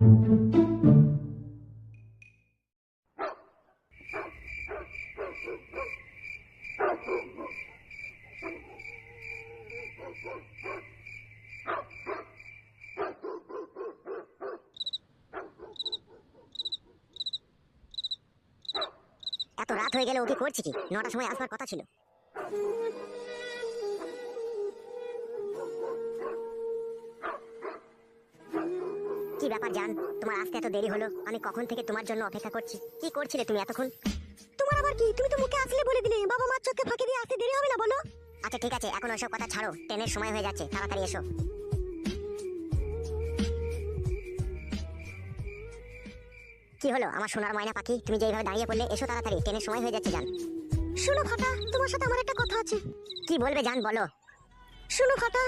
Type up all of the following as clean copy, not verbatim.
এত রাত হয়ে গেলে ও কি করছে কি? 9টার সময় আসবার কথা ছিল। কি ব্যাপার জান, তোমার আসতে এত দেরি হলো? আমি কখন থেকে তোমার জন্য অপেক্ষা করছি। কি করছিলে তুমি এতক্ষণ? তোমার আবার কি? তুমি তো মুখে আসলে বলে দিলে বাবা মার চোখে ফাঁকি দিয়ে আসতে দেরি হবে না বলো। আচ্ছা ঠিক আছে, এখন ওইসব কথা ছাড়ো, ট্রেনের সময় হয়ে যাচ্ছে, তাড়াতাড়ি এসো। কি হলো আমার সোনার ময়না পাখি, তুমি যে এইভাবে দাঁড়িয়ে পড়লে? এসো তাড়াতাড়ি, ট্রেনের সময় হয়ে যাচ্ছে জান। শোনো ফাটা, তোমার সাথে আমার একটা কথা আছে। কি বলবে জান, বলো। শোনো ফাটা,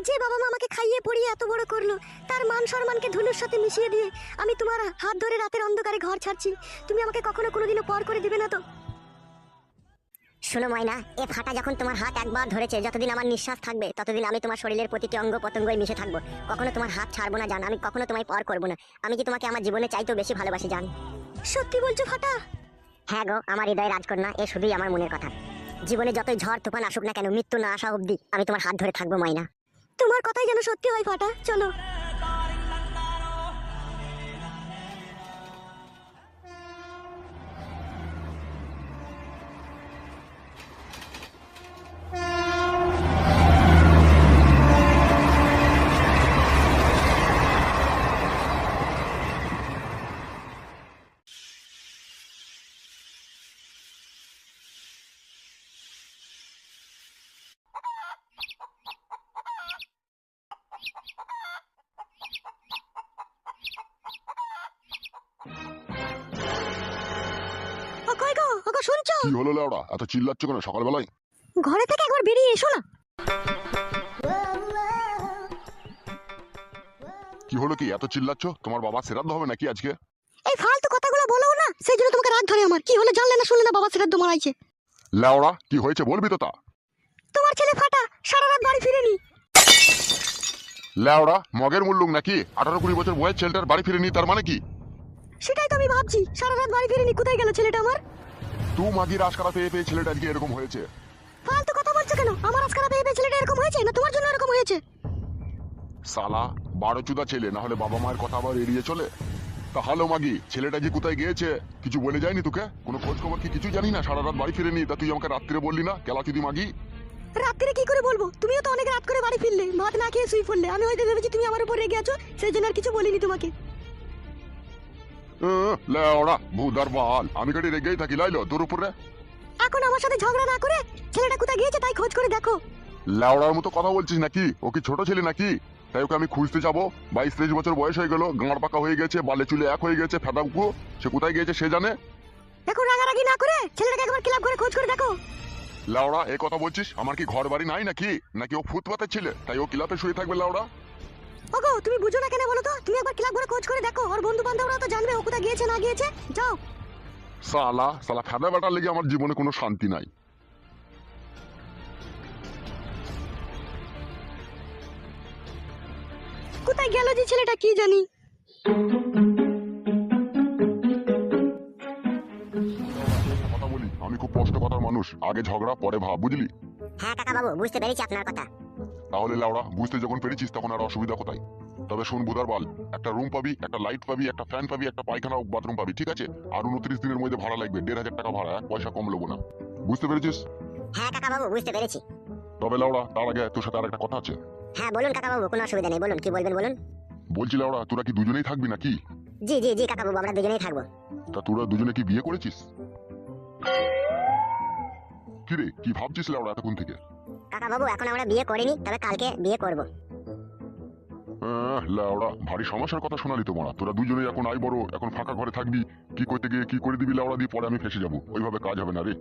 যে বাবা মা আমাকে খাইয়ে পড়িয়ে এত বড় করলো, তার মান সম্মানকে ধুলোর সাথে মিশিয়ে দিয়ে আমি তোমার হাত ধরে রাতের অন্ধকারে ঘর ছাড়ছি। তুমি আমাকে কখনো কোনোদিনও পর করে দিবে না তো? শোনো ময়না, এ ফাটা যখন তোমার হাত একবার ধরেছে, যতদিন আমার নিঃশ্বাস থাকবে ততদিন আমি তোমার শরীরের প্রতিটি অঙ্গ পতঙ্গই মিশে থাকবো। কখনো তোমার হাত ছাড়বো না জান, আমি কখনো তোমায় পর করবো না। আমি কি তোমাকে আমার জীবনে চাইতেও বেশি ভালোবাসি জান। সত্যি বলছো ফাটা? হ্যাঁ গো, আমার হৃদয় রাজকন্যা, এ শুধুই আমার মনের কথা। জীবনে যতই ঝড় তুফান আসুক না কেন, মৃত্যু না আসা অবধি আমি তোমার হাত ধরে থাকবো ময়না। তোমার কথাই যেন সত্যি হয় ফাটা, চলো। কই গো, ওগো শুনছো? কি হলো লেওড়া, এত চিল্লাচ্ছ কেন সকালবেলায়? ঘরে থেকে একবার বেরিয়ে এসো না। কি হলো, কি এত চিল্লাচ্ছ? তোমার বাবা শ্রাদ্ধ হবে নাকি আজকে? এই ফালতু কথাগুলো বলো না, সেই জন্য তোমাকে রাগ ধরে আমার। কি হলো জানলে না শুনলে না? বাবা শ্রাদ্ধ মারাইছে। লেওড়া কি হয়েছে বলবি তো তা? তোমার ছেলে ফাটা সারা রাত বাড়ি ফিরেনি। লেওড়া মগের মুল্লুক নাকি? 18-20 বছর বয়স ছেলেটার বাড়ি ফিরেনি, তার মানে কি? সেটাই তো আমি ভাবছি, সারা রাত বাড়ি ফিরেনি, কোথায় গেল ছেলেটা আমার? তুই মাগির আশকারা পেয়ে পেয়ে ছেলেটা আজকে এরকম হয়েছে। ফালতু কথা বলছো কেন? আমার আজকারা পেয়ে পেয়ে ছেলেটা এরকম হয়েছে না তোমার জন্য এরকম হয়েছে? সালা বারোচুদা ছেলে, না হলে বাবা মায়ের কথা আবার এড়িয়ে চলে? তা হ্যালো মাগি, ছেলেটা যে কোথায় গিয়েছে কিছু বলে যায়নি তোকে? কোনো খোঁজ খবর কি কিছু জানি না? সারা রাত বাড়ি ফিরেনি, তা তুই আমাকে রাত্রে বললি না? কেলা চুদি মাগি। রাত্রে কি করে বলবো? তুমিও তো অনেক রাত করে বাড়ি ফিরলে, ভাত না খেয়ে শুয়ে পড়লে। আমি হয়তো ভেবেছি তুমি আমার উপর রেগে আছো, সেই জন্য আর কিছু বলিনি তোমাকে। লেওড়া ভুদার বাল, আমি গাড়ি রেগেই থাকি লাইলো তোর উপরে। এখন আমার সাথে ঝগড়া না করে ছেলেটা কোথায় গিয়েছে তাই খোঁজ করে দেখো। লেওড়ার মতো কথা বলছিস নাকি? ও কি ছোট ছেলে নাকি? তাই ওকে আমি খুঁজতে যাবো? 22-23 বছর বয়স হয়ে গেল, গাঁড় পাকা হয়ে গেছে, বালে চুলে এক হয়ে গেছে, ফেদাঙ্কু। সে কোথায় গিয়েছে সে জানে। এখন রাগারাগি না করে ছেলেটাকে একবার ক্লাব করে খোঁজ করে দেখো। লেওড়া এ কথা বলছিস? আমার কি ঘর বাড়ি নাই নাকি? নাকি ও ফুটপাতের ছেলে তাই ও ক্লাবে শুয়ে থাকবে? লেওড়া ওগো তুমি বুঝো না কেন বলো তো? তুমি একবার ক্লাব করে খোঁজ করে দেখো, ওর বন্ধু বান্ধবরা তো জানবে ও কোথায় গিয়েছে না গিয়েছে। যাও। সালা সালা ফেদা বেটার লেগে আমার জীবনে কোনো শান্তি নাই। কোথায় গেল যে ছেলেটা কি জানি। কথা বলি, আমি খুব কষ্ট কথার মানুষ, আগে ঝগড়া পরে ভাব, বুঝলি? হ্যাঁ কাকা বাবু, বুঝতে পেরেছি আপনার কথা। তাহলে লাউড়া বুঝতে যখন পেরেছিস তখন আর অসুবিধা কোথায়? তবে শোন বুধার বাল, একটা রুম পাবি, একটা লাইট পাবি, একটা ফ্যান পাবি, একটা পায়খানা বাথরুম পাবি, ঠিক আছে? আর 29 দিনের মধ্যে ভাড়া লাগবে 1,500 টাকা ভাড়া, 1 পয়সা কম নেবো না। বুঝতে পেরেছিস? হ্যাঁ কাকা বাবু, বুঝতে পেরেছি। তবে লাউড়া তার আগে তোর সাথে আর একটা কথা আছে। হ্যাঁ বলুন কাকা বাবু, কোনো অসুবিধা নেই, বলুন কি বলবেন বলুন। বলছি লাউড়া, তোরা কি দুজনেই থাকবি নাকি? জি জি জি কাকা বাবু, আমরা দুজনেই থাকবো। তা তোরা দুজনে কি বিয়ে করেছিস? কিরে কি ভাবছিস লাউড়া এতক্ষণ থেকে? কাকা বাবু এখন আমরা বিয়ে করিনি, তবে কালকে বিয়ে করব। লাউড়া ভারী সমস্যার কথা শোনালি তো মারা। তোরা দুজনেই এখন আই বড়, এখন ফাঁকা ঘরে থাকবি, কি করতে গিয়ে কি করে দিবি লাউড়া দিয়ে, পরে আমি ফেসে যাবো। ওইভাবে কাজ হবে না রে।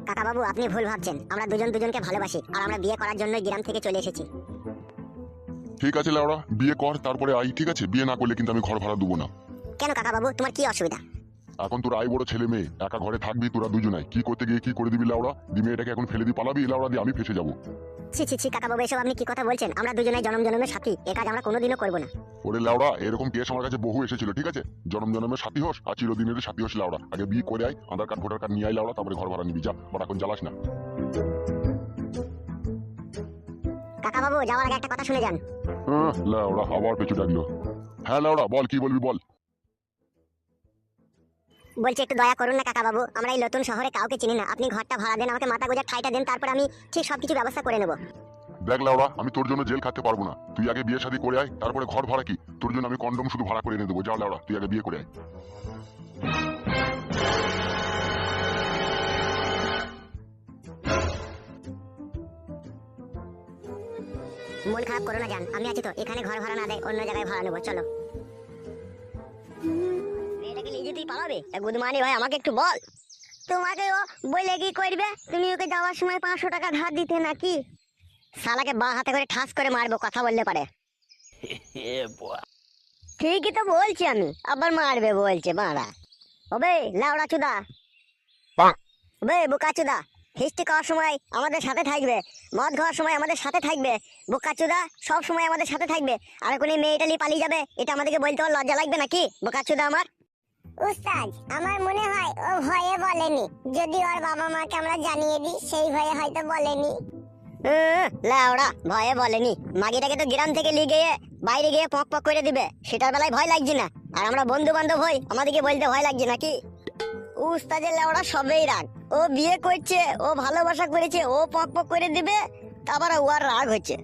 কাকা বাবু আপনি ভুল ভাবছেন, আমরা দুজন দুজনকে ভালোবাসি, আর আমরা বিয়ে করার জন্য গ্রাম থেকে চলে এসেছি। ঠিক আছে লাউড়া, বিয়ে কর তারপরে আই, ঠিক আছে? বিয়ে না করলে কিন্তু আমি ঘর ভাড়া দেবো না। কেন কাকা বাবু, তোমার কি অসুবিধা? এখন তোরা আই বড় ছেলে মেয়ে একা ঘরে থাকবি তোরা দুজনাই কি করতে গিয়ে কি করে দিবি লাউড়া দি মেয়েটাকে এখন ফেলে দিয়ে পালাবি লাউড়া দিয়ে আমি ফেসে যাবো। ছি ছি ছি কাকা বাবু, এসব আপনি কি কথা বলছেন? আমরা দুজনেই জনম জনমের সাথী, এ কাজ আমরা কোনোদিনও করবো না। ওরে লাউড়া এরকম কেস আমার কাছে বহু এসেছিল, ঠিক আছে? জনম জনমের সাথী হোস আর চিরদিনের সাথী হোস লাউড়া। আগে বিয়ে করে আয়, আধার কার্ড ভোটার কার্ড নিয়ে আয় লাউড়া, তারপরে ঘর ভাড়া নিবি যা, বাট এখন জ্বালাস না। কাকা বাবু, যাওয়ার আগে একটা কথা শুনে যান। লাউড়া আবার পেছু ডাকলো। হ্যাঁ লাউড়া বল, কি বলবি বল। বলছি একটু দয়া করুন না কাকা বাবু, আমরা এই নতুন শহরে কাউকে চিনি না, আপনি ঘরটা ভাড়া দেন, আমাকে মাথা গোজার ঠাইটা দেন, তারপর আমি ঠিক সবকিছু ব্যবস্থা করে নেবো। দেখ লাউড়া আমি তোর জন্য জেল খাটতে পারবো না, তুই আগে বিয়ে শাদী করে আয়, তারপরে ঘর ভাড়া কি তোর জন্য আমি কন্ডম শুধু ভাড়া করে এনে দেবো। যা লাউড়া তুই আগে বিয়ে করে আয়। মন খারাপ করো না জান, আমি আছি তো, এখানে ঘর ভাড়া না দেয় অন্য জায়গায় ভাড়া নেবো, চলো। মেয়েটাকে নিয়ে যেতেই পালাবে? গুদমানি ভাই আমাকে একটু বল। তোমাকে ও বলে কি করবে? তুমি ওকে যাওয়ার সময় 500 টাকা ধার দিতে নাকি? শালাকে বাঁ হাতে করে ঠাস করে মারবো কথা বললে পারে। ঠিকই তো বলছি আমি, আবার মারবে বলছে মারা। ওবে লাউড়া চুদা, ওবে বোকা চুদা, ফিস্টি খাওয়ার সময় আমাদের সাথে থাকবে, মদ খাওয়ার সময় আমাদের সাথে থাকবে, বোকা চুদা সব সময় আমাদের সাথে থাকবে, আর কোন মেয়েটা নিয়ে পালিয়ে যাবে এটা আমাদেরকে বলতে ওর লজ্জা লাগবে নাকি? বোকা চুদা আমার। উস্তাদ আমার মনে হয় ও ভয়ে বলেনি, যদি ওর বাবা মাকে আমরা জানিয়ে দিই সেই ভয়ে হয়তো বলেনি। লাউড়া ভয়ে বলেনি, মাগিটাকে তো গ্রাম থেকে নিয়ে গিয়ে বাইরে গিয়ে পক পক করে দিবে, সেটার বেলায় ভয় লাগছে না, আর আমরা বন্ধু বান্ধব হই আমাদেরকে বলতে ভয় লাগছে নাকি? উস্তাদের লাউড়া সবেই রাগ, ও বিয়ে করছে, ও ভালোবাসা করেছে, ও পক পক করে দিবে, তারপরে ও আর রাগ হচ্ছে।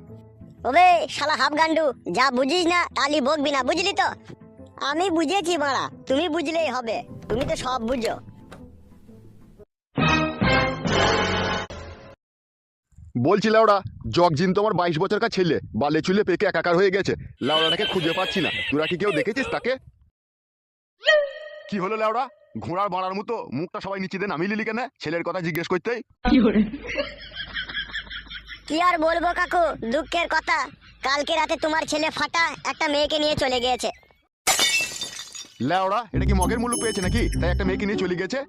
ওবে শালা হাফ গান্ডু, যা বুঝিস না তালি বকবি না, বুঝলি তো? আমি বুঝেছি মারা, তুমি বুঝলেই হবে, তুমি তো সব বুঝো। বলছি লাউড়া, জগজিন তো আমার 22 বছরকার ছেলে, বালে চুলে পেকে একাকার হয়ে গেছে, লাউড়াটাকে খুঁজে পাচ্ছি না, তোরা কি কেউ দেখেছিস তাকে? কি হলো লাউড়া, ঘোড়ার বাড়ার মতো মুখটা সবাই নিচে দেন, আমি লিলি কেন ছেলের কথা জিজ্ঞেস করতেই? কি আর বলবো কাকু, দুঃখের কথা, কালকে রাতে তোমার ছেলে ফাটা একটা মেয়েকে নিয়ে চলে গিয়েছে। লাউড়া এটা কি মগের মুলুক পেয়েছে নাকি, তাই একটা মেয়েকে নিয়ে চলে গেছে?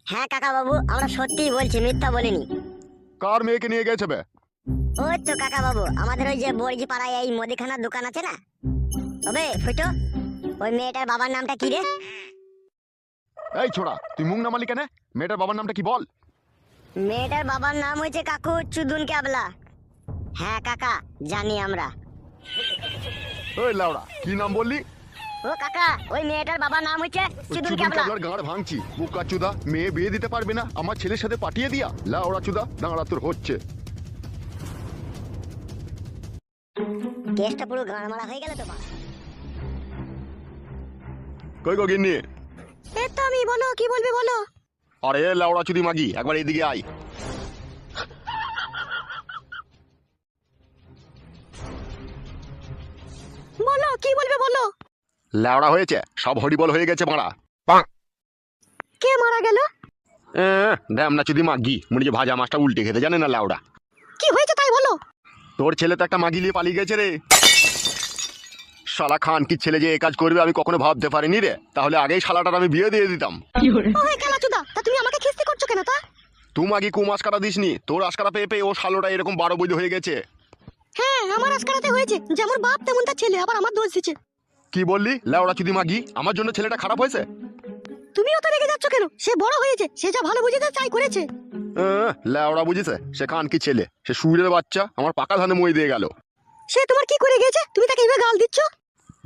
হ্যাঁ কাকা বাবু, আমরা সত্যিই বলছি, মিথ্যা বলিনি। কার মেয়েকে নিয়ে গেছে বে? ওই তো কাকা বাবু, আমাদের ওই যে বর্জি পাড়ায় এই মুদিখানার দোকান আছে না, ওবে ফুটো, ওই মেয়েটার বাবার নামটা কি রে? এই ছোড়া তুই মুখ নামালি কেন, মেয়েটার বাবার নামটা কি বল? মেয়েটার বাবার নাম হয়েছে কাকু চুদুন ক্যাবলা। হ্যাঁ কাকা জানি আমরা। ওই লাউড়া কি নাম বললি? ও কাকা, ওই মেয়েটার বাবার নাম হচ্ছে চুদুন ক্যাবলা। চুদুন গাঁড় ভাঙছি, বুকা চুদা, মেয়ে বিয়ে দিতে পারবে না, আমার ছেলের সাথে পাঠিয়ে দিয়া, লাউড়া চুদা দাঁড়া তোর হচ্ছে। কেসটা পুরো গাঁড়মারা হয়ে গেল তো মা। কই গো গিন্নি? এই তো আমি, বলো কি বলবে বলো। আরে লাউড়া চুদি মাগি একবার এদিকে আয়। বলো কি বলবে বলো। লাউড়া হয়েছে, সব হরিবল হয়ে গেছে মারা। কে মারা গেল? ড্যামনা চুদি মাগি মনে যে ভাজা মাছটা উল্টে খেতে জানে না লাউড়া। কি হয়েছে তাই বলো। তোর ছেলে তো একটা মাগি নিয়ে পালিয়ে গেছে রে। শালা খান কি ছেলে যে এই কাজ করবে আমি কখনো ভাবতে পারিনি রে, তাহলে আগেই শালাটার আমি বিয়ে দিয়ে দিতাম। ওই কেলাচুদা, তা তুমি আমাকে খিস্তি করছো কেন তা? তুই মাগি কুম আশকারা দিসনি, তোর আশকারা পেয়ে পেয়ে ও শালোটা এরকম 12 বৈধ হয়ে গেছে। হ্যাঁ আমার আজকারাতে হয়েছে, যেমন বাপ তেমন তার ছেলে, আবার আমার দোষ দিচ্ছে। কি বললি লাউড়া চুদি মাগি, আমার জন্য ছেলেটা খারাপ হয়েছে? তুমিও তো রেগে যাচ্ছ কেন? সে বড় হয়েছে, সে যা ভালো বুঝেছে তাই করেছে। লাউড়া বুঝেছে, সে খান কি ছেলে, সে সুরের বাচ্চা আমার পাকা ধানে মই দিয়ে গেল। সে তোমার কি করে গেছে, তুমি তাকে এইভাবে গাল দিচ্ছ?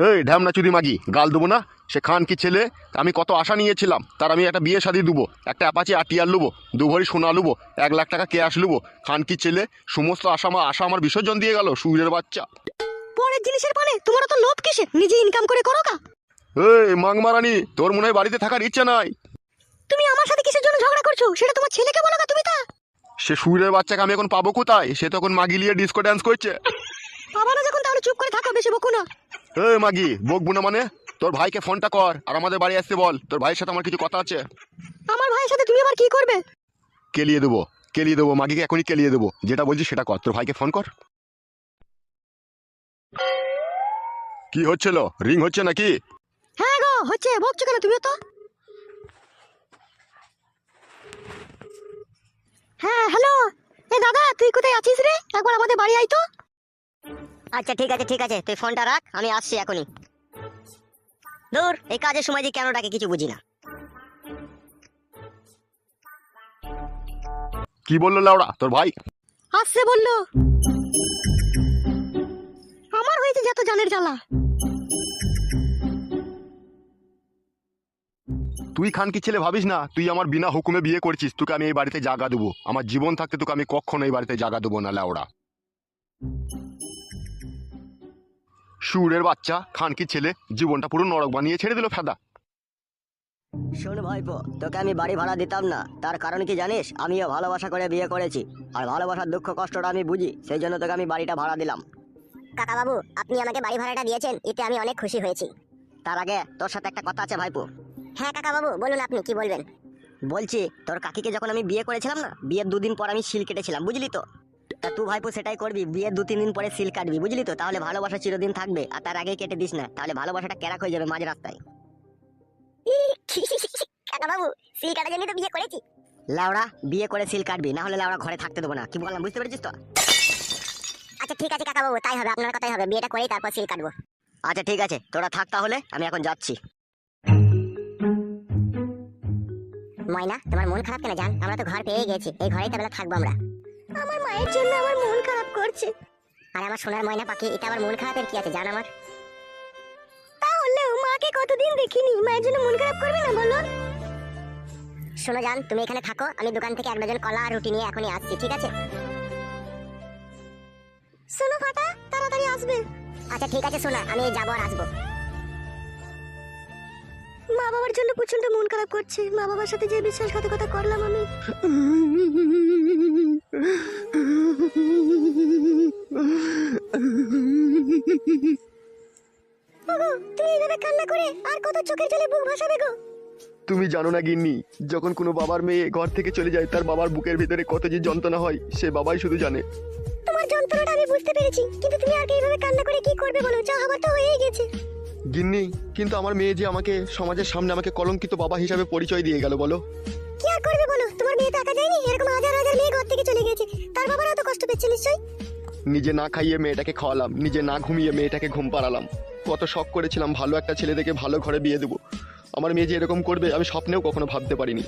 এই ঢ্যামনা চুদি মাগি গাল দেবো না, সে খান কি ছেলে, আমি কত আশা নিয়েছিলাম তার, আমি একটা বিয়ে শাদী দেবো, একটা অ্যাপাচি আটিয়ার লুবো, 2 ভরি সোনা লুবো, 1 লাখ টাকা ক্যাশ লুবো, খান কি ছেলে সমস্ত আশা আমার বিসর্জন দিয়ে গেল সুরের বাচ্চা। পরের জিনিসের পানে তোমার তো লোভ কিসে, নিজে ইনকাম করে করো কা। এই মাংমারানি, তোর মনে হয় বাড়িতে থাকার ইচ্ছা নাই। তুমি আমার সাথে কিসের জন্য ঝগড়া করছো সেটা তোমার ছেলেকে বলো না তুমি তা। সে সুরের বাচ্চাকে আমি এখন পাবো কোথায়, সে তখন মাগি লিয়ে ডিস্কো ড্যান্স করছে। পাবা না যখন তাহলে চুপ করে থাকো, বেশি বকো না। এই মাগি বকবো না মানে, তোর ভাইকে ফোনটা কর আর আমাদের বাড়ি আসতে বল, তোর ভাইয়ের সাথে আমার কিছু কথা আছে। আমার ভাইয়ের সাথে তুমি আবার কি করবে? কেলিয়ে দেবো মাগিকে, এখনই কেলিয়ে দেবো, যেটা বলছি সেটা কর, তোর ভাইকে ফোন কর। কি হচ্ছিল, রিং হচ্ছে নাকি? হ্যাঁ গো হচ্ছে, বকছো কেন তুমিও তো? হ্যাঁ হ্যালো, এ দাদা তুই কোথায় আছিস রে? একবার আমাদের বাড়ি আয় তো। আচ্ছা ঠিক আছে ঠিক আছে, তুই ফোনটা রাখ, আমি আসছি এখনই। দূর, এই কাজের সময় যে কেন ডাকে কিছু বুঝি না। কি বললো লাউড়া তোর ভাই? আসছে বললো। আমার হয়েছে যত জানের জ্বালা। তুই খানকি ছেলে ভাবিস না তুই আমার বিনা হুকুমে বিয়ে করছিস, তোকে আমি এই বাড়িতে জায়গা দেবো। আমার জীবন থাকতে তোকে আমি কখনো এই বাড়িতে জায়গা দেবো না লাউড়া। সুরের বাচ্চা খানকি ছেলে জীবনটা পুরো নরক বানিয়ে ছেড়ে দিল ফেদা। শোন ভাইপো, তোকে আমি বাড়ি ভাড়া দিতাম না, তার কারণ কি জানিস? আমিও ভালোবাসা করে বিয়ে করেছি, আর ভালোবাসার দুঃখ কষ্টটা আমি বুঝি, সেই জন্য তোকে আমি বাড়িটা ভাড়া দিলাম। কাকা বাবু, আপনি আমাকে বাড়ি ভাড়াটা দিয়েছেন, এতে আমি অনেক খুশি হয়েছি। তার আগে তোর সাথে একটা কথা আছে ভাইপো। হ্যাঁ কাকা বাবু, বলুন আপনি কি বলবেন। বলছি তোর কাকিকে যখন আমি বিয়ে করেছিলাম না, বিয়ের 2 দিন পর আমি সিল কেটেছিলাম, বুঝলি তো? তা তুই ভাইপো সেটাই করবি, বিয়ের 2-3 দিন পরে সিল কাটবি, বুঝলি তো? তাহলে ভালোবাসা চিরদিন থাকবে, আর তার আগেই কেটে দিস না, তাহলে ভালোবাসাটা ক্যারাক হয়ে যাবে মাঝ রাস্তায়। কাকা বাবু, সিল কাটার জন্য তো বিয়ে করেছি। লাউড়া, বিয়ে করে সিল কাটবি, না হলে লাউড়া ঘরে থাকতে দেবো না, কি বললাম বুঝতে পেরেছিস তো? আচ্ছা ঠিক আছে কাকা বাবু, তাই হবে, আপনার কথাই হবে, বিয়েটা করেই তারপর সিল কাটবো। আচ্ছা ঠিক আছে, তোরা থাক তাহলে, আমি এখন যাচ্ছি। ময়না, তোমার মন খারাপ কেন জান? আমরা তো ঘর পেয়ে গেছি, এই ঘরেই তো বেলা থাকবো আমরা। আমার মায়ের জন্য আমার মন খারাপ করছে। আর আমার সোনার ময়না পাখি, এটা আবার মন খারাপের কি আছে জান আমার? তাহলেও মাকে কতদিন দেখিনি, মায়ের জন্য মন খারাপ করবে না বলো? শোনো জান, তুমি এখানে থাকো, আমি দোকান থেকে 1 ডজন কলা আর রুটি নিয়ে এখনই আসছি, ঠিক আছে? শোনো ফাটা, তাড়াতাড়ি আসবে। আচ্ছা ঠিক আছে সোনা, আমি যাবো আর আসবো। মা বাবার জন্য প্রচন্ড মন খারাপ করছে। মা বাবার সাথে যে বিশ্বাসঘাতকতা করলাম আমি। ওগো, তুমি এইভাবে কান্না করে আর কত চোখের জলে বুক ভাসাবে গো? তুমি জানো না গিন্নি, যখন কোনো বাবার মেয়ে ঘর থেকে চলে যায় তার বাবার বুকের ভিতরে কত যে যন্ত্রণা হয় সে বাবাই শুধু জানে। তোমার যন্ত্রণাটা আমি বুঝতে পেরেছি, কিন্তু তুমি আর এইভাবে কান্না করে কি করবে বলো? যা হবার তো হয়েই গেছে। গিন্নি, কিন্তু আমার মেয়ে যে আমাকে সমাজের সামনে আমাকে কলঙ্কিত বাবা হিসাবে পরিচয় দিয়ে গেল বলো। কি আর করবে বলো? তোমার মেয়ে তো একা যায়নি, এরকম হাজার হাজার মেয়ে ঘর থেকে চলে গেছে, তার বাবারাও তো কষ্ট পেচ্ছে নিশ্চয়ই। নিজে না খাইয়ে মেয়েটাকে খাওয়ালাম, নিজে না ঘুমিয়ে মেয়েটাকে ঘুম পাড়ালাম, কত শখ করেছিলাম ভালো একটা ছেলে দেখে ভালো ঘরে বিয়ে দেবো। আমার মেয়ে যে এরকম করবে আমি স্বপ্নেও কখনো ভাবতে পারিনি।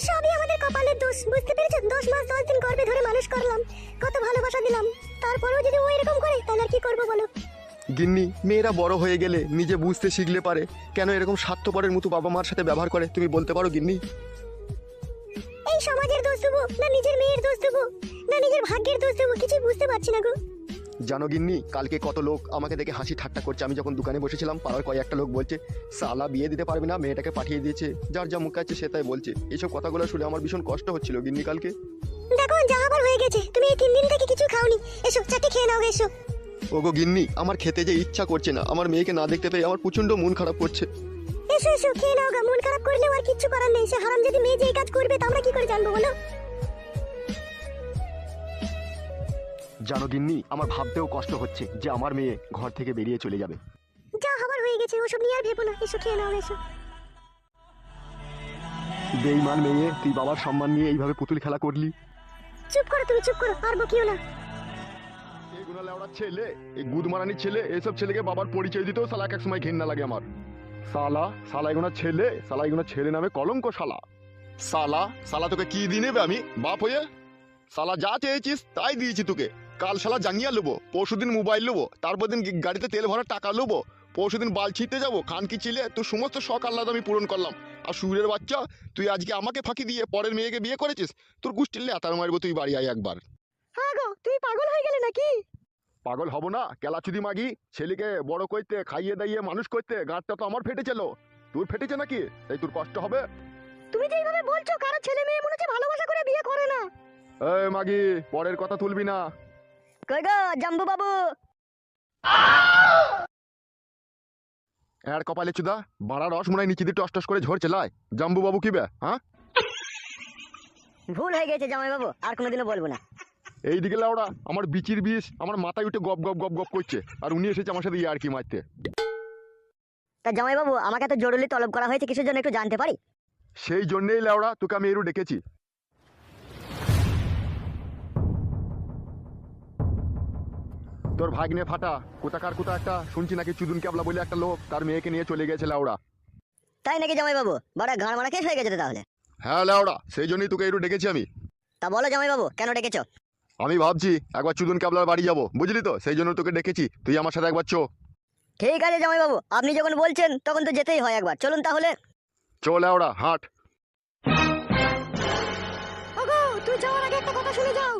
সবই আমাদের কপালের দোষ, বুঝতে পেরেছো? 10 মাস 10 দিন গর্ভে ধরে মানুষ করলাম, কত ভালোবাসা দিলাম, তারপরেও যদি ও এরকম করে তাহলে আর কি করবো বলো? গিন্নি, মেয়েরা বড় হয়ে গেলে নিজে বুঝতে শিখলে পারে, কেন এরকম স্বার্থপরের মতো বাবা মার সাথে ব্যবহার করে তুমি বলতে পারো গিন্নি? এই সমাজের দোষ দেবো না নিজের মেয়ের দোষ দেবো না নিজের ভাগ্যের দোষ দেবো, কিছুই বুঝতে পারছি না গো। জানো গিন্নি, কালকে কত লোক আমাকে দেখে হাসি ঠাট্টা করছে। আমি যখন দোকানে বসেছিলাম পাড়ার কয়েকটা লোক বলছে সালা বিয়ে দিতে পারবে না, মেয়েটাকে পাঠিয়ে দিয়েছে, যার যা মুখ আছে সে তাই বলছে। এইসব কথাগুলো শুনে আমার ভীষণ কষ্ট হচ্ছিল গিন্নি কালকে। দেখো যা হবার হয়ে গেছে, তুমি এই 3 দিন থেকে কিছু খাওনি, এসো চাটি খেয়ে নাও এসো। ওগো গিন্নি, আমার খেতে যে ইচ্ছা করছে না, আমার মেয়েকে না দেখতে পেয়ে আমার প্রচন্ড মন খারাপ করছে। এসো এসো খেয়ে নাও গা, মন খারাপ করলেও আর কিচ্ছু করার নেই, সে হারাম যদি মেয়ে যে এই কাজ করবে তা আমরা কি করে জানবো বলো? জানো গিন্নি, আমার ভাবতেও কষ্ট হচ্ছে যে আমার মেয়ে ঘর থেকে বেরিয়ে চলে যাবে। যা হবার হয়ে গেছে, ওসব নিয়ে আর ভেবো না, এসো খেয়ে নাও এসো। বেঈমান মেয়ে, তুই বাবার সম্মান নিয়ে এইভাবে পুতুল খেলা করলি। চুপ করো তুমি, চুপ করো, আর বকিও না। এগুলো লেওড়া ছেলে, এই গুদমারানি ছেলে, এইসব ছেলেকে বাবার পরিচয় দিতেও শালা এক সময় ঘৃণা লাগে আমার। শালা শালা এগুলো ছেলে, শালা এগুলো ছেলে নামে কলঙ্ক। শালা শালা শালা তোকে কি দিয়ে নেবে আমি বাপ হয়ে? শালা যা চেয়েছিস তাই দিয়েছি তোকে। কাল শালা জাঙ্গিয়া নেবো, পরশুদিন মোবাইল নেবো, তারপর দিন গাড়িতে তেল ভরার টাকা নেবো, পরশুদিন বাল ছিঁড়তে যাবো। খানকি ছেলে, তোর সমস্ত শখ আহ্লাদ আমি পূরণ করলাম। আর সুরের বাচ্চা, তুই আজকে আমাকে ফাঁকি দিয়ে পরের মেয়েকে বিয়ে করেছিস, তোর গোষ্ঠীর লেতার মারবো। তুই বাড়ি আয় একবার। হ্যাঁ গো, তুমি পাগল হয়ে গেলে নাকি? পাগল হব না? কেলাচুদি মাগি, ছেলেকে বড় করতে খাইয়ে দাইয়ে মানুষ করতে গাঁটটা তো আমার ফেটেছিল, তোর ফেটেছে নাকি? তাই তোর কষ্ট হবে। তুমি যে এইভাবে বলছো, কারো ছেলে মেয়ে মনে হচ্ছে ভালোবাসা করে বিয়ে করে না। এই মাগি, পরের কথা তুলবি না। কই গো জাম্বু বাবু? এর কপালে চুদা বাড়া রস মনে হয় নিচে দিয়ে টস টস করে ঝরছে। লাই জাম্বু বাবু কি বে? হ্যাঁ, ভুল হয়ে গেছে জামাই বাবু, আর কোনোদিনও বলবো না। এইদিকে লাউড়া আমার বিচির বিষ আমার মাথায় উঠে গপ গপ গপ গপ করছে, আর উনি এসেছে আমার সাথে ইয়ার কি মারতে। তা জামাই বাবু, আমাকে তো জরুরি তলব করা হয়েছে, কিসের জন্য একটু জানতে পারি? সেই জন্যেই লাউড়া তোকে আমি এরু ডেকেছি। তোর ভাগ্নে ফাটা কোথাকার কোথা একটা শুনছি নাকি চুদুন ক্যাবলা বলে একটা লোক তার মেয়েকে নিয়ে চলে গেছে লাউড়া। তাই নাকি জামাইবাবু? বড় গাঁড় মারা কেস হয়ে গেছে তো তাহলে। হ্যাঁ লাউড়া, সেই জন্যই তোকে একটু ডেকেছি আমি। তা বলো জামাইবাবু, কেন ডেকেছো? আমি ভাবছি একবার চুদুন ক্যাবলার বাড়ি যাবো, বুঝলি তো, সেই জন্য তোকে ডেকেছি। তুই আমার সাথে একবার চো। ঠিক আছে জামাইবাবু, আপনি যখন বলছেন তখন তো যেতেই হয় একবার, চলুন তাহলে। চো লাউড়া, হাঁট। ওগো, তুই যাওয়ার আগে একটা কথা শুনে যাও।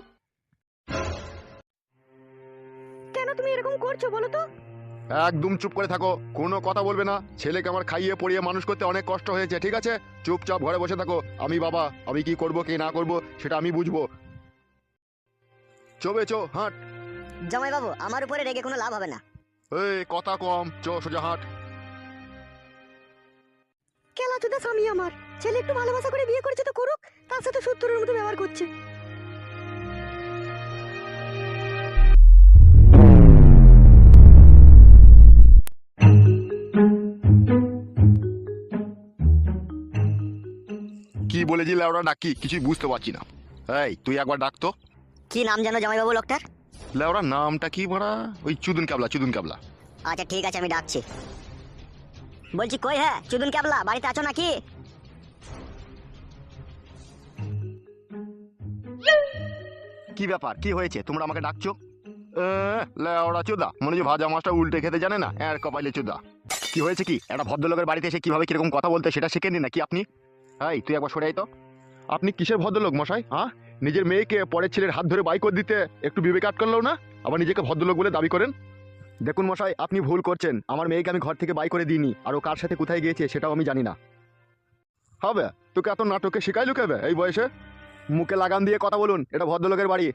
কেন তুমি এরকম করছো বলো তো? একদম চুপ করে থাকো, কোনো কথা বলবে না। ছেলেকে আমার খাইয়ে পড়িয়ে মানুষ করতে অনেক কষ্ট হয়েছে, ঠিক আছে? চুপচাপ ঘরে বসে থাকো। আমি বাবা, আমি কি করব কি না করব সেটা আমি বুঝবো। চোবে চো, হাঁট। জামাইবাবু, আমার উপরে রেগে কোনো লাভ হবে না। এই কথা কম, চো সোজা হাঁট। কেলা চোদা স্বামী আমার, ছেলে একটু ভালোবাসা করে বিয়ে করেছে তো করুক, তার সাথে সত্তরের মতো ব্যবহার করছে। কি বলেছি লেওড়া ডাকি কিছুই বুঝতে পারছি না। এই তুই একবার ডাকতো। কি নাম জানো জামাইবাবু লোকটার? লেওড়া নামটা কি বড়া? ওই চুদুন ক্যাবলা, চুদুন ক্যাবলা। আচ্ছা ঠিক আছে, আমি ডাকছি। বলছি কই হ্যাঁ চুদুন ক্যাবলা, বাড়িতে আছো নাকি? কি ব্যাপার, কি হয়েছে, তোমরা আমাকে ডাকছো? লেওড়া চোদা, মনে হচ্ছে ভাজা মাছটা উল্টে খেতে জানে না, এর কপালে চোদা। কি হয়েছে কি? একটা ভদ্রলোকের বাড়িতে এসে কিভাবে কিরকম কথা বলতে সেটা শিখেনি নাকি আপনি? এই তুই একবার সরে আয় তো। আপনি কিসের ভদ্রলোক মশাই? হ্যাঁ, নিজের মেয়েকে পরের ছেলের হাত ধরে বাইক দিতে একটু বিবেক আটকালো না, আবার নিজেকে ভদ্রলোক বলে দাবি করেন। দেখুন মশাই, আপনি ভুল করছেন। আমার মেয়েকে আমি ঘর থেকে বাই করে দিইনি, আর ও কার সাথে কোথায় গিয়েছে সেটাও আমি জানি না। হবে তোকে এত নাটকে শিখাইলু কেবে এই বয়সে? মুখে লাগাম দিয়ে কথা বলুন, এটা ভদ্রলোকের বাড়ি।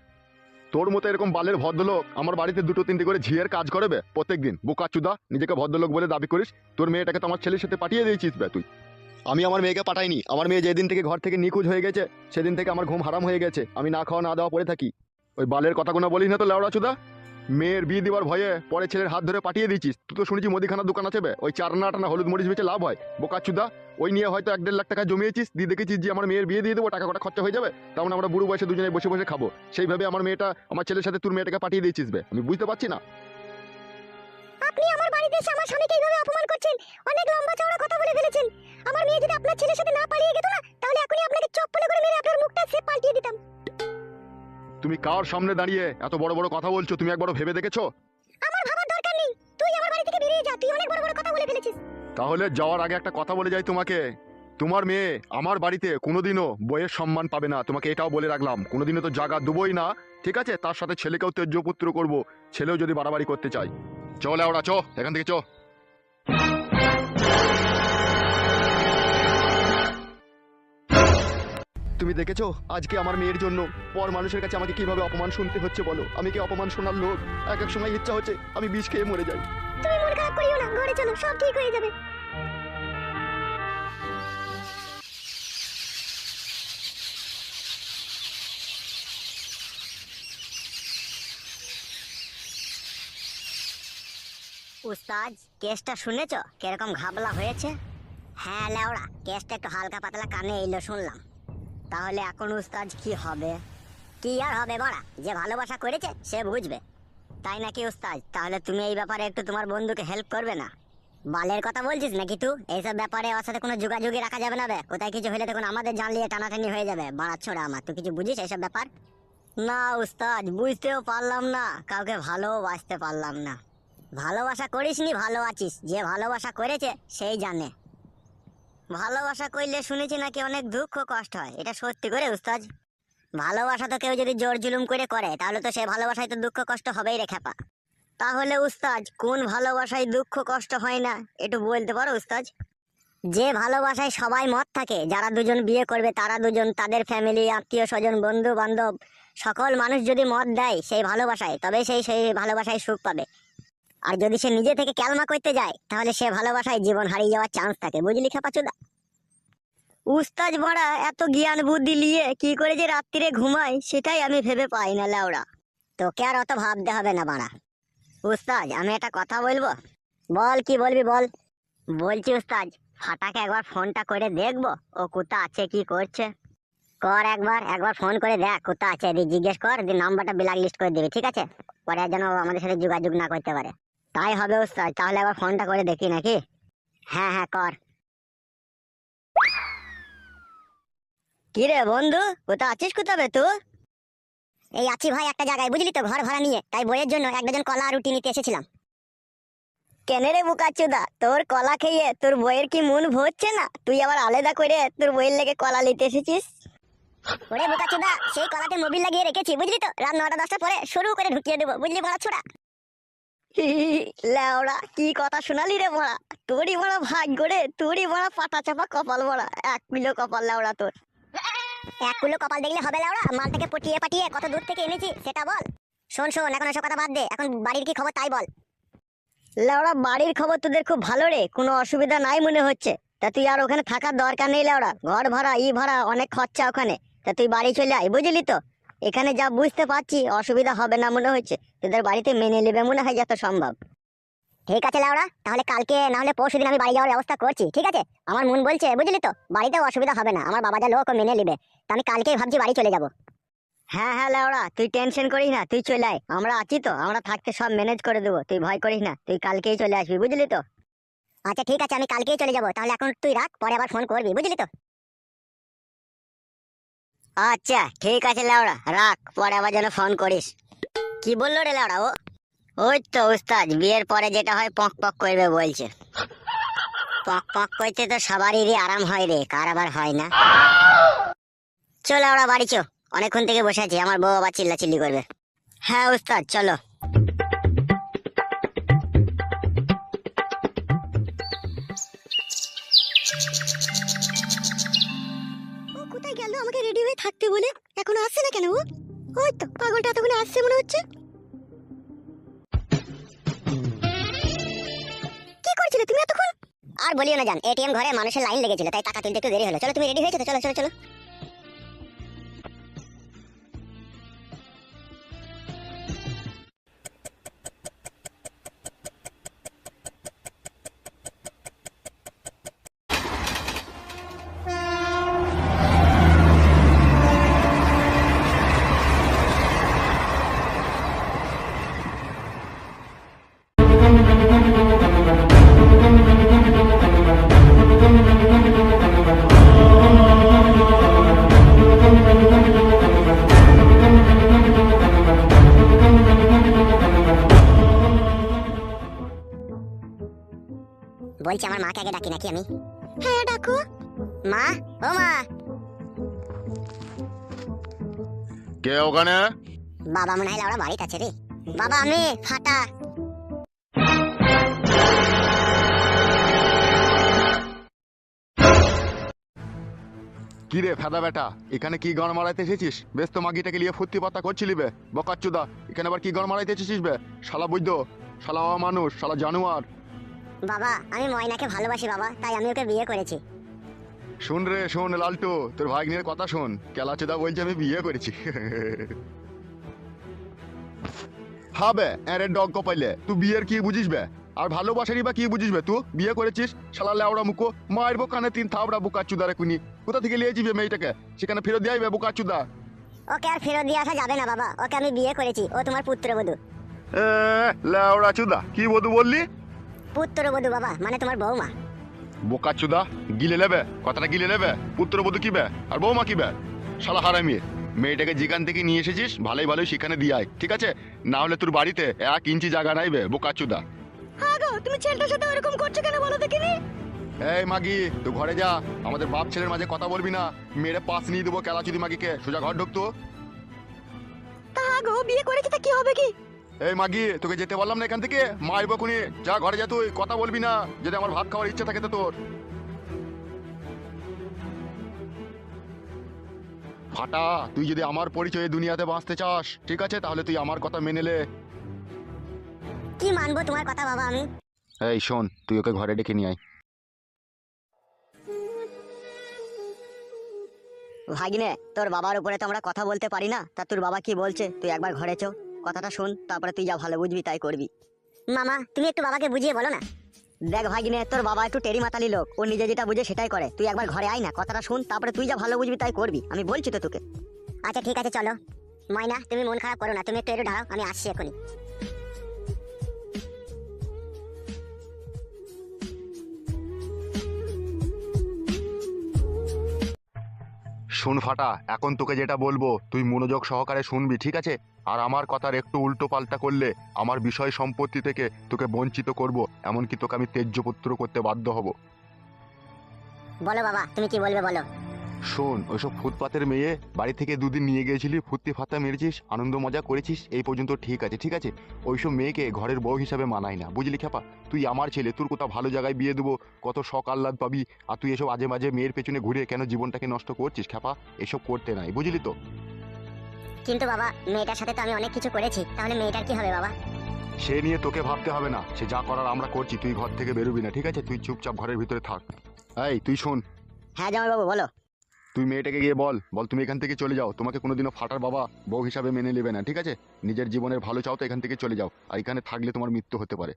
তোর মতো এরকম বালের ভদ্রলোক আমার বাড়িতে দুটো তিনটে করে ঝিয়ের কাজ করবে প্রত্যেকদিন। বোকা চুদা, নিজেকে ভদ্রলোক বলে দাবি করিস, তোর মেয়েটাকে তো আমার ছেলের সাথে পাঠিয়ে দিয়েছিস বে তুই। আমি আমার মেয়েকে পাঠাইনি। আমার মেয়ে যেদিন থেকে ঘর থেকে নিখোঁজ হয়ে গেছে সেদিন থেকে আমার ঘুম হারাম হয়ে গেছে। আমি না খাওয়া না দাওয়া পড়ে থাকি। ওই বালের কথাগুলো বলিস না তো লেওড়া চুদা। মেয়ের বিয়ে দেওয়ার ভয়ে পরে ছেলের হাত ধরে পাঠিয়ে দিয়েছিস। তুই তো শুনেছি মুদিখানার দোকান আছে বে, ওই চারনা টানা হলুদ মরিচ বেচে লাভ হয়। বোকা চুদা, ওই নিয়ে হয়তো 1-1.5 লাখ টাকা জমিয়েছিস, দিয়ে দেখেছিস যে আমার মেয়ের বিয়ে দিয়ে দেবো, টাকা কটা খরচা হয়ে যাবে, তেমন আমরা বুড়ো বয়সে দুজনে বসে বসে খাবো। সেইভাবে আমার মেয়েটা আমার ছেলের সাথে তোর মেয়েটাকে পাঠিয়ে দিয়েছিস বে। আমি বুঝতে পারছি না। আপনি আমার বাড়িতে এসে আমার স্বামীকে এইভাবে অপমান করছেন, অনেক লম্বা চওড়া কথা বলে ফেলেছেন। আমার মেয়ে যদি আপনার ছেলের সাথে না পালিয়ে গেত না, তাহলে এখনই আপনাকে চপ্পলে করে মেরে আপনার মুখটা সেপ পাল্টিয়ে দিতাম। তুমি কার সামনে দাঁড়িয়ে এত বড় বড় কথা বলছো? তুমি একবারও ভেবে দেখেছো? আমার ভাবার দরকার নেই, তুই আমার বাড়ি থেকে বেরিয়ে যা, তুই অনেক বড় বড় কথা বলে ফেলেছিস। তাহলে যাওয়ার আগে একটা কথা বলে যাই তোমাকে। তোমার মেয়ে আমার বাড়িতে কোনোদিনও বইয়ের সম্মান পাবে না, তোমাকে এটাও বলে রাখলাম। কোনোদিনও তো জায়গা দেবই না, ঠিক আছে? তার সাথে ছেলেকেও তেজ্য পুত্র করবো, ছেলেও যদি বাড়াবাড়ি করতে চাই। চলে ওরা, চো এখান থেকে, চো। তুমি দেখেছো আজকে আমার মেয়ের জন্য পর মানুষের কাছে আমাকে কিভাবে অপমান শুনতে হচ্ছে বলো? আমি কি অপমান শোনার লোক? এক এক সময় ইচ্ছা হচ্ছে আমি বিষ খেয়ে মরে যাই। তুমি মন খারাপ করিও না, ঘরে চলো, সব ঠিক হয়ে যাবে। উস্তাদ, কেসটা শুনেছো কিরকম ঘাবলা হয়েছে? হ্যাঁ লেওড়া, কেসটা একটু হালকা পাতলা কানে এলো শুনলাম। তাহলে এখন উস্তাদ কি হবে? কি আর হবে বড়া, যে ভালোবাসা করেছে সে বুঝবে, তাই নাকি উস্তাদ? তাহলে তুমি এই ব্যাপারে একটু তোমার বন্ধুকে হেল্প করবে না? বালের কথা বলছিস নাকি তুই? এইসব ব্যাপারে ওর সাথে কোনো যোগাযোগই রাখা যাবে না বে। কোথায় কিছু হলে তখন আমাদের জানলিয়ে টানাটানি হয়ে যাবে। বাড়া ছোড়া আমার, তুই কিছু বুঝিস এইসব ব্যাপার? না উস্তাদ, বুঝতেও পারলাম না, কাউকে ভালোবাসতে পারলাম না। ভালোবাসা করিসনি, ভালো আছিস। যে ভালোবাসা করেছে সেই জানে। ভালোবাসা করলে শুনেছি নাকি অনেক দুঃখ কষ্ট হয়, এটা সত্যি করে উস্তাদ? ভালোবাসা তো কেউ যদি জোর জুলুম করে তাহলে তো সে ভালোবাসায় তো দুঃখ কষ্ট হবেই রে খেপা। তাহলে উস্তাদ কোন ভালোবাসায় দুঃখ কষ্ট হয় না একটু বলতে পারো উস্তাদ? যে ভালোবাসায় সবাই মত থাকে, যারা দুজন বিয়ে করবে তারা দুজন, তাদের ফ্যামিলি, আত্মীয় স্বজন, বন্ধু বান্ধব, সকল মানুষ যদি মত দেয় সেই ভালোবাসায়, তবে সেই ভালোবাসায় সুখ পাবে। আর যদি সে নিজে থেকে ক্যালমা করতে যায় তাহলে সে ভালোবাসায় জীবন হারিয়ে যাওয়ার চান্স থাকে, বুঝলি খেপাচোদা? উস্তাদ বড়া এত জ্ঞান বুদ্ধি নিয়ে কি করে যে রাত্রিরে ঘুমায় সেটাই আমি ভেবে পাই না লেওড়া। তোকে আর অত ভাবতে হবে না বাড়া। উস্তাদ, আমি একটা কথা বলবো। বল, কি বলবি বল। বলছি উস্তাদ, ফাটাকে একবার ফোনটা করে দেখবো ও কোথা আছে, কি করছে। কর একবার একবার ফোন করে দেখ কোথা আছে, দিয়ে জিজ্ঞেস কর, দিয়ে নাম্বারটা ব্ল্যাক লিস্ট করে দিবি, ঠিক আছে? পরে আর যেন আমাদের সাথে যোগাযোগ না করতে পারে। তাই হবে ওস্তাদ, তাহলে একবার ফোনটা করে দেখি নাকি? হ্যাঁ হ্যাঁ কর। কি রে বন্ধু, কোথা আছিস কোথাবে তুই? এই আছি ভাই একটা জায়গায়, বুঝলি তো, ঘর ভাড়া নিয়ে, তাই বইয়ের জন্য এক ডজন কলা আর রুটি নিতে এসেছিলাম। কেন রে বুকাচুদা, তোর কলা খেয়ে তোর বইয়ের কি মন ভরছে না? তুই আবার আলাদা করে তোর বইয়ের লেগে কলা নিতে এসেছিস? ওরে বুকাচুদা, সেই কলাতে মোবিল লাগিয়ে রেখেছি, বুঝলি তো, রাত 9টা 10টা পরে শুরু করে ঢুকিয়ে দেবো, বুঝলি বড়া ছোড়া? লেওড়া, কি কথা শোনালি রে বড়া, তোরই বড় ভাগ্য রে, তোরই বড় পাটা চাপা কপাল বড়া, 1 কিলো কপাল লেওড়া তোর। 1 কিলো কপাল দেখলে হবে লেওড়া? মালটাকে পটিয়ে পাটিয়ে কত দূর থেকে এনেছি সেটা বল। শোন শোন, এখন এসব কথা বাদ দে, এখন বাড়ির কি খবর তাই বল। লেওড়া বাড়ির খবর তোদের খুব ভালো রে, কোনো অসুবিধা নাই মনে হচ্ছে। তা তুই আর ওখানে থাকার দরকার নেই লেওড়া, ঘর ভাড়া ভাড়া অনেক খরচা ওখানে। তা তুই বাড়ি চলে আয়, বুঝলি তো? এখানে যা বুঝতে পারছি অসুবিধা হবে না মনে হচ্ছে, তোদের বাড়িতে মেনে নেবে মনে হয় যত সম্ভব। ঠিক আছে লেওড়া, তাহলে কালকে না হলে পরশু দিন আমি বাড়ি যাওয়ার ব্যবস্থা করছি, ঠিক আছে? আমার মন বলছে, বুঝলি তো, বাড়িতেও অসুবিধা হবে না, আমার বাবা যা লোক ও মেনে নেবে। তা আমি কালকেই ভাবছি বাড়ি চলে যাব। হ্যাঁ হ্যাঁ লেওড়া, তুই টেনশন করিস না, তুই চলে আয়, আমরা আছি তো, আমরা থাকতে সব ম্যানেজ করে দেবো, তুই ভয় করিস না, তুই কালকেই চলে আসবি, বুঝলি তো? আচ্ছা ঠিক আছে, আমি কালকেই চলে যাবো, তাহলে এখন তুই রাখ, পরে আবার ফোন করবি, বুঝলি তো? আচ্ছা ঠিক আছে লেওড়া, রাখ, পরে আবার যেন ফোন করিস। কি বললো রে লেওড়া ও? ওই তো উস্তাদ, বিয়ের পরে যেটা হয় পক পক করবে বলছে। পক পক করতে তো সবারই আরাম হয় রে, কার আবার হয় না? চলো ওরা বাড়ি চো, অনেকক্ষণ থেকে বসে আছি, আমার বউ আবার চিল্লাচিল্লি করবে। হ্যাঁ উস্তাদ চলো। ও কোথায় গেল আমাকে রেডি হয়ে থাকতে বলে? এখন আসছে না কেন ও? ওই তো পাগলটা এতক্ষণে আসছে মনে হচ্ছে। কি করছিলে তুমি এতক্ষণ? আর বলিও না জান, এটিএম ঘরে মানুষের লাইন লেগেছিল, তাই টাকা তুলতে একটু দেরি হলো। চলো তুমি রেডি হয়েছো তো, চলো চলো চলো। বলছি আমার মাকে আগে ডাকি নাকি আমি? হ্যাঁ ডাকো। মা, ও মা। কে ওখানে? বাবা মনে হয় ওরা বাড়িতে আছে রে। বাবা আমি ফাটা। কি রে ফেদা বেটা, এখানে কি গান মারাইতে এসেছিস? বেশ তো মাগিটাকে নিয়ে ফুর্তি পাতা করছিলি বে বকাচ্চুদা, এখানে আবার কি গান মারাইতে এসেছিস বে? শালা বৈদ্য, শালা মানুষ, শালা জানোয়ার। বাবা আমি ময়নাকে ভালোবাসি বাবা, তাই আমি ওকে বিয়ে করেছি। শোন রে শোন লালটু, তোর ভাগ্নের কথা শোন, কেলাচুদা বলছে আমি বিয়ে করেছি। হবে এরে ডগ কপাইলে, তুই বিয়ের কি বুঝিস বে? আর ভালোবাসারই বা কি বুঝিস বে? তুই বিয়ে করেছিস, শালা লেওড়া মুখো, মারবো কানে 3 থাবড়া বুকাচ্চুদা রে কুনি। কোথা থেকে লিয়ে যাবে মেয়েটাকে? সেখানে ফেরত দিয়ে আইবে বুকাচ্চুদা। ওকে আর ফেরত দিয়ে আসা যাবে না বাবা, ওকে আমি বিয়ে করেছি, ও তোমার পুত্রবধূ। লেওড়া চুদা, কি বধু বললি? পুত্রবধূ বাবা, মানে তোমার বৌমা। বোকাচ্চুদা, গিলে নেবে কথাটা, গিলে নেবে। পুত্রবধূ কি বে আর বৌমা কি বে? শালা হারামি, মেয়েটাকে যেখান থেকে নিয়ে এসেছিস ভালোই ভালোই সেখানে দিয়ে আয়, ঠিক আছে? না হলে তোর বাড়িতে 1 ইঞ্চি জায়গা নাইবে বোকাচ্চুদা। হ্যাঁ গো, তুমি ছেলেটার সাথে এরকম করছো কেন বলো দেখিনি? এই মাগি, তুই ঘরে যা, আমাদের বাপ ছেলের মাঝে কথা বলবি না, মেরে পাস নিয়ে দেবো কেলাচুদি মাগিকে, সোজা ঘর ঢুকতো। তা গো, বিয়ে করেছে তা কি হবে কি? এই মাগি, তোকে যেতে বললাম না এখান থেকে, মারবো খুনি, যা ঘরে যা, তুই কথা বলবি না যদি আমার ভাত খাওয়ার ইচ্ছা থাকে তো তোর। ফাটা, তুই যদি আমার পরিচয়ে দুনিয়াতে বাঁচতে চাস, ঠিক আছে, তাহলে তুই আমার কথা মেনে নে। কি মানবো তোমার কথা বাবা আমি? এই শোন, তুই ওকে ঘরে ডেকে নিয়ে আয়। ভাগিনে, তোর বাবার উপরে তো আমরা কথা বলতে পারি না, তা তোর বাবা কি বলছে তুই একবার ঘরে চো, কথাটা শোন, তারপরে তুই যা ভালো বুঝবি তাই করবি। মামা তুমি একটু বাবাকে বুঝিয়ে বলো না। দেখ ভাগিনে, তোর বাবা একটু টেরি মাতালি লোক, ও নিজে যেটা বুঝে সেটাই করে। তুই একবার ঘরে আয় না, কথাটা শুন, তারপরে তুই যা ভালো বুঝবি তাই করবি, আমি বলছি তো তোকে। আচ্ছা ঠিক আছে চলো। ময়না তুমি মন খারাপ করো না, তুমি একটু দাঁড়াও, আমি আসছি এখনই। শোন ফাটা, এখন তোকে যেটা বলবো তুই মনোযোগ সহকারে শুনবি, ঠিক আছে? আর আমার কথার একটু উল্টো পাল্টা করলে আমার বিষয় সম্পত্তি থেকে তোকে বঞ্চিত করব, এমনকি তোকে আমি ত্যায্যপুত্র করতে বাধ্য হব। বলো বাবা, তুমি কি বলবে বলো। শোন, ওইসব ফুটপাতের মেয়ে বাড়ি থেকে দুদিন নিয়ে গিয়েছিলি, ফুর্তি ফাত্তা মেরেছিস, আনন্দ মজা করেছিস, এই পর্যন্ত ঠিক আছে, ঠিক আছে? ওইসব মেয়েকে ঘরের বউ হিসাবে মানায় না, বুঝলি খেপা? তুই আমার ছেলে, তোর কোথাও ভালো জায়গায় বিয়ে দেবো, কত শখ আহ্লাদ পাবি, আর তুই এসব আজে মাঝে মেয়ের পেছনে ঘুরে কেন জীবনটাকে নষ্ট করছিস খেপা? এসব করতে নাই, বুঝলি তো? কিন্তু বাবা, মেয়েটার সাথে তো আমি অনেক কিছু করেছি, তাহলে মেয়েটার কি হবে বাবা? সে নিয়ে তোকে ভাবতে হবে না, সে যা করার আমরা করছি, তুই ঘর থেকে বেরোবি না, ঠিক আছে? তুই চুপচাপ ঘরের ভিতরে থাক। এই তুই শোন, হ্যাঁ জামাইবাবু বলো। তুই মেয়েটাকে গিয়ে বল তুমি এখান থেকে চলে যাও, তোমাকে কোনোদিনও ফাটার বাবা বউ হিসাবে মেনে নেবে না, ঠিক আছে? নিজের জীবনের ভালো চাও তো এখান থেকে চলে যাও, আর এখানে থাকলে তোমার মৃত্যু হতে পারে।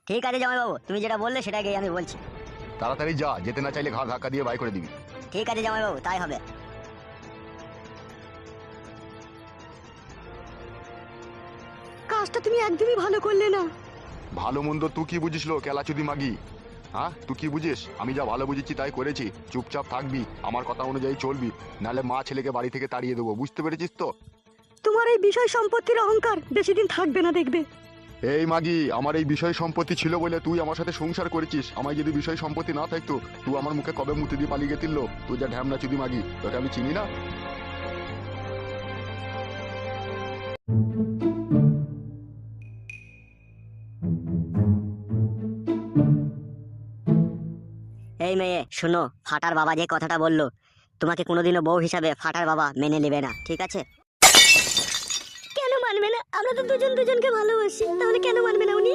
ঠিক আছে জামাইবাবু, তুমি যেটা বললে সেটা গিয়ে আমি বলছি। তাড়াতাড়ি যা, যেতে না চাইলে ঘা ধাক্কা দিয়ে বাই করে দিবি। ঠিক আছে জামাইবাবু, তাই হবে। কাজটা তুমি একদমই ভালো করলে না। ভালো মন্দ তুই কি বুঝিস লো কেলাচুদি মাগি? হ্যাঁ, তুই কি বুঝিস? আমি যা ভালো বুঝেছি তাই করেছি, চুপচাপ থাকবি, আমার কথা অনুযায়ী চলবি, নাহলে মা ছেলেকে বাড়ি থেকে তাড়িয়ে দেবো, বুঝতে পেরেছিস তো? তোমার এই বিষয় সম্পত্তির অহংকার বেশি দিন থাকবে না, দেখবে। এই মাগি, আমার এই বিষয় সম্পত্তি ছিল বলে তুই আমার সাথে সংসার করেছিস, আমার যদি বিষয় সম্পত্তি না থাকতো তুই আমার মুখে কবে মুতি দিয়ে পালিয়ে গেছিল? তুই যা ঢ্যামনা চুদি মাগি, তোকে আমি চিনি না? এই মেয়ে শোনো, ফাটার বাবা যে কথাটা বললো, তোমাকে কোনোদিনও বউ হিসাবে ফাটার বাবা মেনে নেবে না, ঠিক আছে? কেন মানবে না? আমরা তো দুজন দুজনকে ভালোবাসি, তাহলে কেন মানবে না উনি?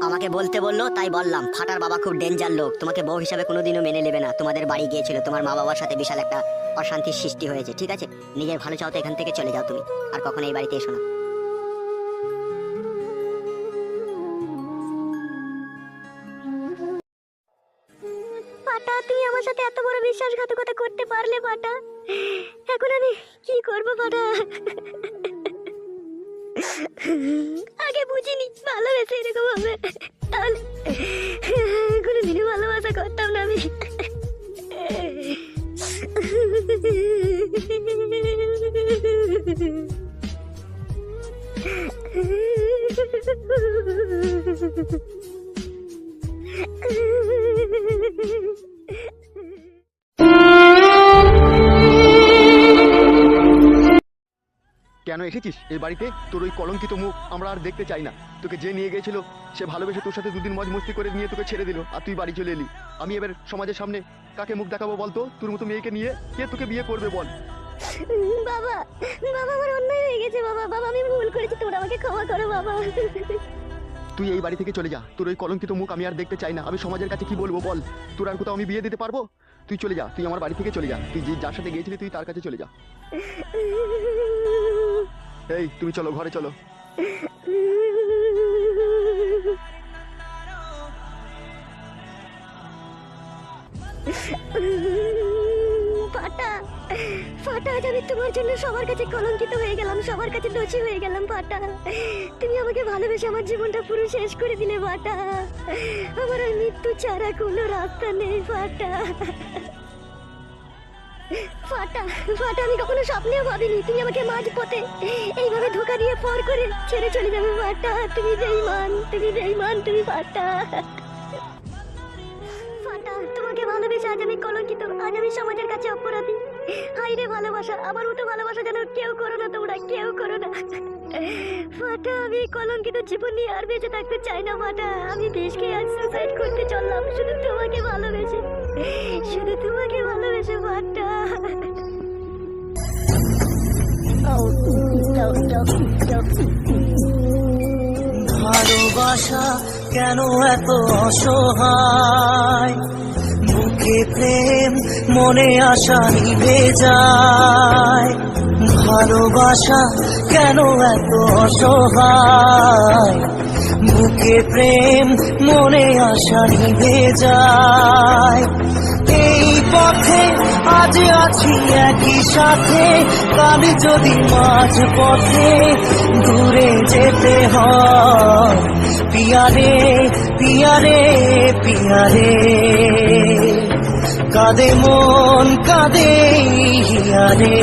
আমাকে বলতে বললো তাই বললাম। ফাটার বাবা খুব ডেঞ্জার লোক, তোমাকে বউ হিসাবে কোনোদিনও মেনে নেবে না। তোমাদের বাড়ি গিয়েছিল, তোমার মা বাবার সাথে বিশাল একটা অশান্তির সৃষ্টি হয়েছে, ঠিক আছে? নিজের ভালো চাও তো এখান থেকে চলে যাও তুমি, আর কখনো এই বাড়িতে এসো না। পাটা, তুমি আমার সাথে এত বড় বিশ্বাসঘাতকতা করতে পারলে পাটা? এখন আমি কি করব পাটা? আগে বুঝিনি ভালোবেসে এরকম হবে, তাহলে কোনোদিনই ভালোবাসা করতাম না আমি। কেন এসেছিস এই বাড়িতে? তোর ওই কলঙ্কিত মুখ আমরা আর দেখতে চাই না। তোকে যে নিয়ে গিয়েছিল সে ভালোবেসে তোর সাথে দুদিন মজ মস্তি করে নিয়ে তোকে ছেড়ে দিল, আর তুই বাড়ি চলে এলি। আমি এবার সমাজের সামনে কাকে মুখ দেখাবো বলতো? তোর মতো মেয়েকে নিয়ে কে তোকে বিয়ে করবে বল? বাবা, বাবা আমার অন্যায় হয়ে গেছে বাবা, বাবা আমি ভুল করেছি, তোমরা আমাকে ক্ষমা করো বাবা। তুই এই বাড়ি থেকে চলে যা, তোর ওই কলঙ্কিত মুখ আমি আর দেখতে চাই না। আমি সমাজের কাছে কি বলবো বল? তোর আর কোথাও আমি বিয়ে দিতে পারবো? তুই চলে যা, তুই আমার বাড়ি থেকে চলে যা, তুই যে যার সাথে গিয়েছিলি তুই তার কাছে চলে যা। এই তুমি চলো, ঘরে চলো। ফাটা, ফাটা, আজ আমি তোমার জন্য সবার কাছে কলঙ্কিত হয়ে গেলাম, সবার কাছে দোষী হয়ে গেলাম ফাটা। তুমি আমাকে ভালোবেসে আমার জীবনটা পুরো শেষ করে দিলে ফাটা। আমার আর মৃত্যু ছাড়া কোনো রাস্তা নেই ফাটা। ফাটা, ফাটা, আমি কখনো স্বপ্নেও ভাবিনি তুমি আমাকে মাঝ পথে এইভাবে ধোকা দিয়ে পর করে ছেড়ে চলে যাবে ফাটা। তুমি বেঈমান, তুমি বেঈমান, তুমি ফাটা। ফাটা, তোমাকে ভালোবেসে আজ আমি কলঙ্কিত, আজ আমি সমাজের কাছে অপরাধী। হাই রে ভালোবাসা, আমার মতো ভালোবাসা যেন কেউ করো না, তোমরা কেউ করো না ফাটা। আমি কলঙ্কিত জীবন নিয়ে আর বেঁচে থাকতে চাই না ফাটা। আমি বিষ খেয়ে আজ সুসাইড করতে চললাম শুধু তোমাকে ভালোবেসে, শুধু তোমাকে ভালোবেসে ফাটা। ভালোবাসা কেন এত অসহায়, বুকে প্রেম মনে আশা নিভে যায়। ভালোবাসা কেন এত অসহায়, বুকে প্রেম মনে আশা নিভে যায়। এই পথে আজ আছি একই সাথে, কাল যদি মাঝ পথে দূরে যেতে হয়। পিয়ারে পিয়ারে পিয়ারে, কাঁদে মন কাঁদে হিয়ারে।